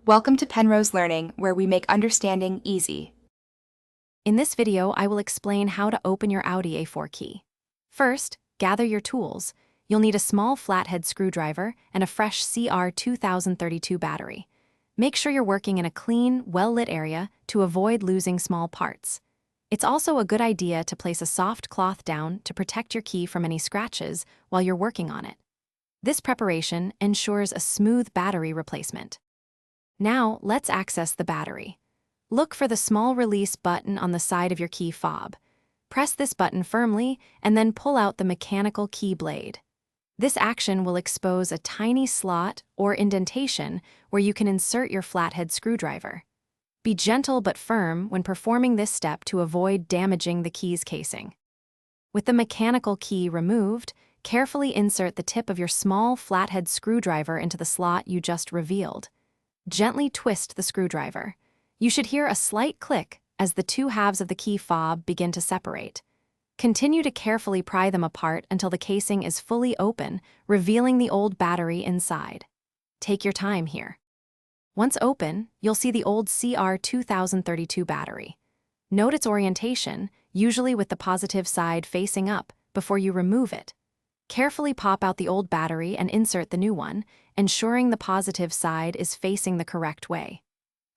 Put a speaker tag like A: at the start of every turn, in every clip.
A: Welcome to Penrose Learning, where we make understanding easy.
B: In this video, I will explain how to open your Audi A4 key. First, gather your tools. You'll need a small flathead screwdriver and a fresh CR2032 battery. Make sure you're working in a clean, well-lit area to avoid losing small parts. It's also a good idea to place a soft cloth down to protect your key from any scratches while you're working on it. This preparation ensures a smooth battery replacement. Now, let's access the battery. Look for the small release button on the side of your key fob. Press this button firmly and then pull out the mechanical key blade. This action will expose a tiny slot or indentation where you can insert your flathead screwdriver. Be gentle but firm when performing this step to avoid damaging the key's casing. With the mechanical key removed, carefully insert the tip of your small flathead screwdriver into the slot you just revealed. Gently twist the screwdriver. You should hear a slight click as the two halves of the key fob begin to separate. Continue to carefully pry them apart until the casing is fully open, revealing the old battery inside. Take your time here. Once open, you'll see the old CR2032 battery. Note its orientation, usually with the positive side facing up, before you remove it. Carefully pop out the old battery and insert the new one, ensuring the positive side is facing the correct way.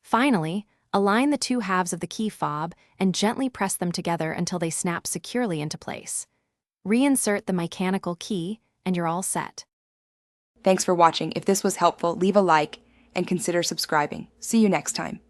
B: Finally, align the two halves of the key fob and gently press them together until they snap securely into place. Reinsert the mechanical key, and you're all set.
A: Thanks for watching. If this was helpful, leave a like and consider subscribing. See you next time.